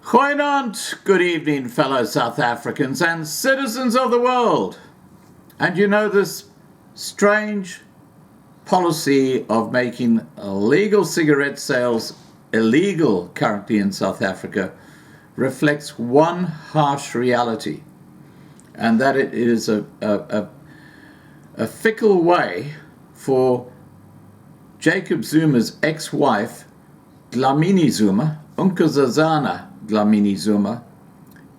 Goeienaand, good evening, fellow South Africans and citizens of the world. And you know, this strange policy of making illegal cigarette sales illegal currently in South Africa reflects one harsh reality, and that it is a fickle way for Jacob Zuma's ex-wife, Dlamini Zuma, Nkosazana Dlamini Zuma,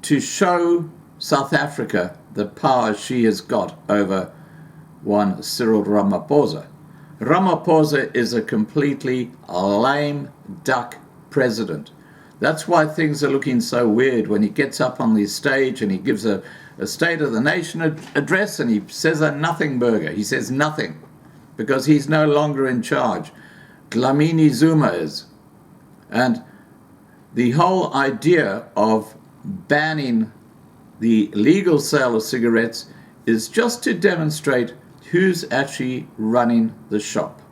to show South Africa the power she has got over one Cyril Ramaphosa. Ramaphosa is a completely lame duck president. That's why things are looking so weird when he gets up on the stage and he gives a State of the Nation address and he says a nothing burger. He says nothing because he's no longer in charge. Dlamini Zuma is. And the whole idea of banning the legal sale of cigarettes is just to demonstrate who's actually running the shop.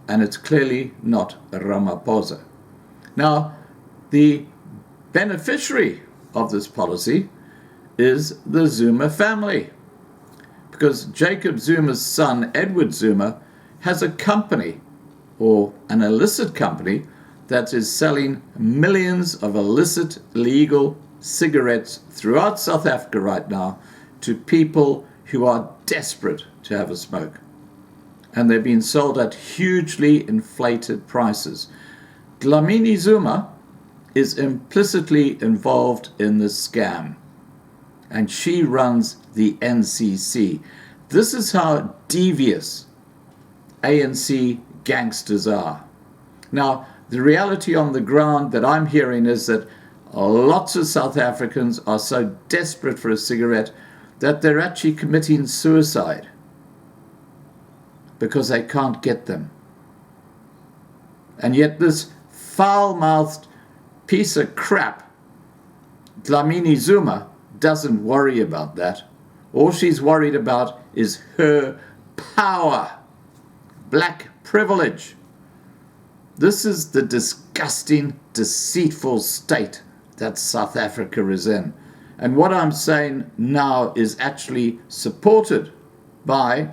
And it's clearly not Ramaphosa. Now, the beneficiary of this policy is the Zuma family, because Jacob Zuma's son, Edward Zuma, has a company, or an illicit company, that is selling millions of illicit, legal cigarettes throughout South Africa right now to people who are desperate to have a smoke. And they're being sold at hugely inflated prices. Dlamini Zuma is implicitly involved in this scam, and she runs the NCC. This is how devious ANC gangsters are. Now, the reality on the ground that I'm hearing is that lots of South Africans are so desperate for a cigarette that they're actually committing suicide because they can't get them. And yet this foul-mouthed piece of crap, Dlamini Zuma, doesn't worry about that. All she's worried about is her power, black privilege. This is the disgusting, deceitful state that South Africa is in. And what I'm saying now is actually supported by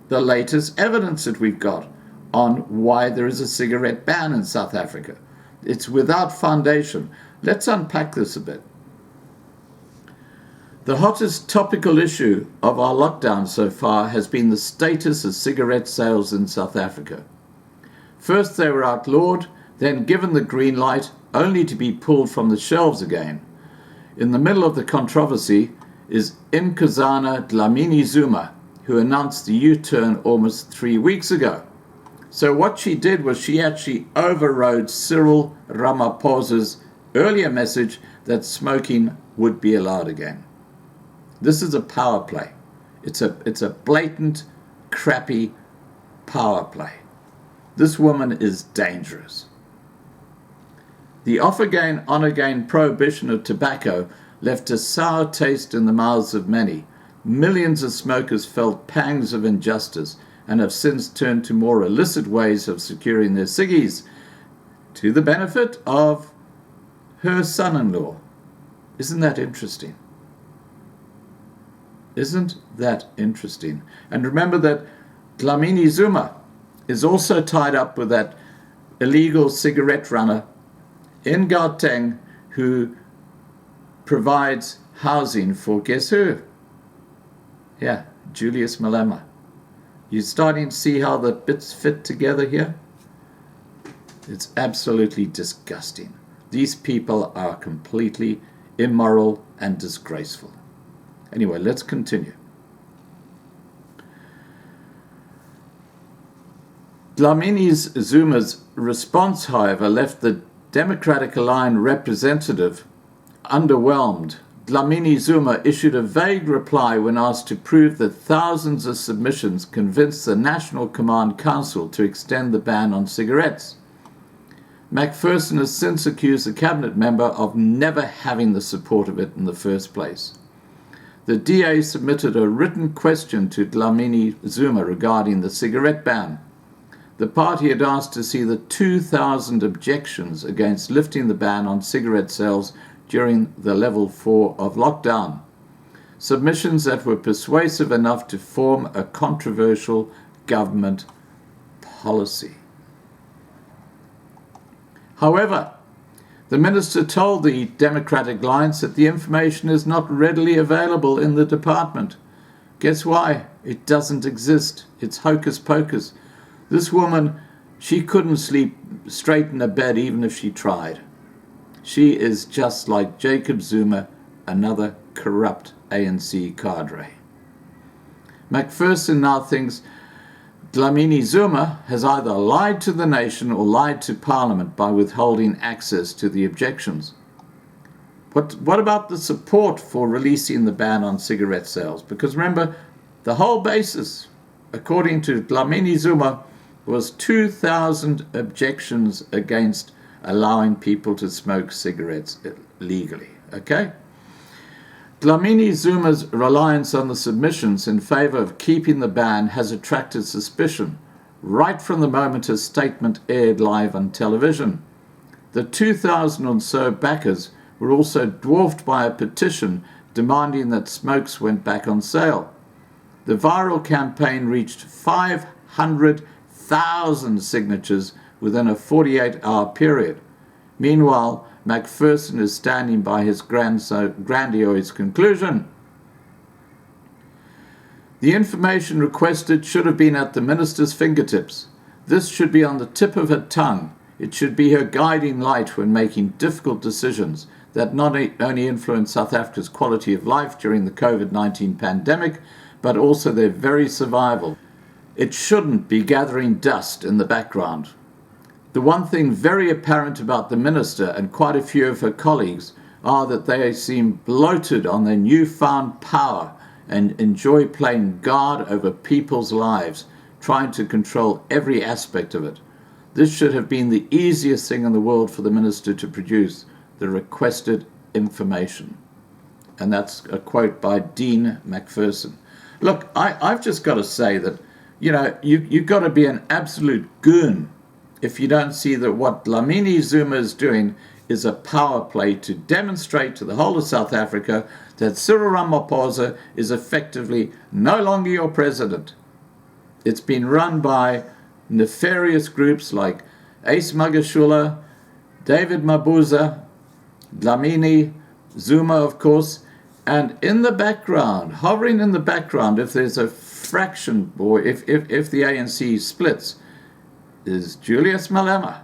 the latest evidence that we've got on why there is a cigarette ban in South Africa. It's without foundation. Let's unpack this a bit. The hottest topical issue of our lockdown so far has been the status of cigarette sales in South Africa. First they were outlawed, then given the green light, only to be pulled from the shelves again. In the middle of the controversy is Nkosazana Dlamini Zuma, who announced the U-turn almost 3 weeks ago. So what she did was she actually overrode Cyril Ramaphosa's earlier message that smoking would be allowed again. This is a power play. It's a blatant, crappy power play. This woman is dangerous. The off-again, on-again prohibition of tobacco left a sour taste in the mouths of many. Millions of smokers felt pangs of injustice and have since turned to more illicit ways of securing their ciggies, to the benefit of her son-in-law. Isn't that interesting? Isn't that interesting? And remember that Dlamini Zuma is also tied up with that illegal cigarette runner in Gauteng who provides housing for, guess who? Yeah, Julius Malema. You're starting to see how the bits fit together here? It's absolutely disgusting. These people are completely immoral and disgraceful. Anyway, let's continue. Dlamini Zuma's response, however, left the Democratic Alliance representative underwhelmed. Dlamini Zuma issued a vague reply when asked to prove that thousands of submissions convinced the National Command Council to extend the ban on cigarettes. Macpherson has since accused the cabinet member of never having the support of it in the first place. The DA submitted a written question to Dlamini Zuma regarding the cigarette ban. the party had asked to see the 2,000 objections against lifting the ban on cigarette sales during the level 4 of lockdown. Submissions that were persuasive enough to form a controversial government policy. However, the minister told the Democratic Alliance that the information is not readily available in the department. Guess why? It doesn't exist. It's hocus pocus. This woman, she couldn't sleep straight in a bed even if she tried. She is just like Jacob Zuma, another corrupt ANC cadre. McPherson now thinks Dlamini Zuma has either lied to the nation or lied to Parliament by withholding access to the objections. What about the support for releasing the ban on cigarette sales? Because remember, the whole basis, according to Dlamini Zuma, was 2,000 objections against allowing people to smoke cigarettes legally. Okay? Dlamini Zuma's reliance on the submissions in favor of keeping the ban has attracted suspicion right from the moment his statement aired live on television. The 2,000 or so backers were also dwarfed by a petition demanding that smokes went back on sale. The viral campaign reached 500,000 signatures within a 48-hour period. Meanwhile, McPherson is standing by his grandiose conclusion. The information requested should have been at the minister's fingertips. This should be on the tip of her tongue. It should be her guiding light when making difficult decisions that not only influence South Africa's quality of life during the COVID-19 pandemic, but also their very survival. It shouldn't be gathering dust in the background. The one thing very apparent about the minister and quite a few of her colleagues are that they seem bloated on their newfound power and enjoy playing God over people's lives, trying to control every aspect of it. This should have been the easiest thing in the world for the minister to produce, the requested information. And that's a quote by Dean McPherson. Look, I've just got to say that, you've got to be an absolute goon if you don't see that what Dlamini Zuma is doing is a power play to demonstrate to the whole of South Africa that Cyril Ramaphosa is effectively no longer your president. It's been run by nefarious groups like Ace Magashula, David Mabuza, Dlamini Zuma, of course, and in the background, hovering in the background, if there's a fraction, or if the ANC splits, is Julius Malema.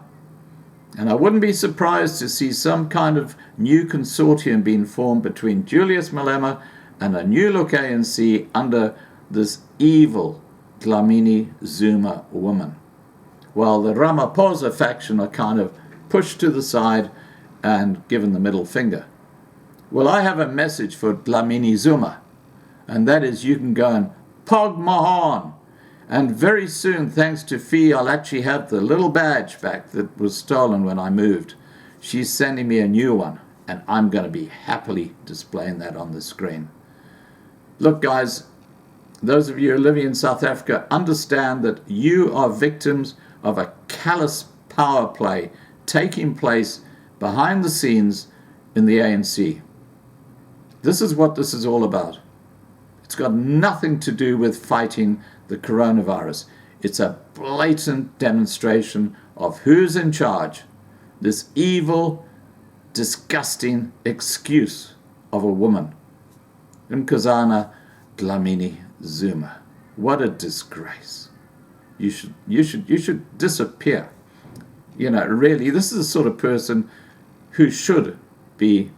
And I wouldn't be surprised to see some kind of new consortium being formed between Julius Malema and a new look ANC under this evil Dlamini Zuma woman, while the Ramaphosa faction are kind of pushed to the side and given the middle finger. Well, I have a message for Dlamini Zuma, and that is you can go and pog my horn. And very soon, thanks to Fee, I'll actually have the little badge back that was stolen when I moved. She's sending me a new one, and I'm going to be happily displaying that on the screen. Look, guys, those of you who are living in South Africa understand that you are victims of a callous power play taking place behind the scenes in the ANC. This is what this is all about. It's got nothing to do with fighting the coronavirus. It's a blatant demonstration of who's in charge. This evil, disgusting excuse of a woman. Nkosazana Dlamini Zuma. What a disgrace. You should disappear. Really, this is the sort of person who should be,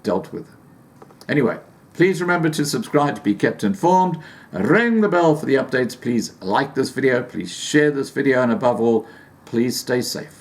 dealt with. Anyway, please remember to subscribe to be kept informed. Ring the bell for the updates. Please like this video. Please share this video. And above all, please stay safe.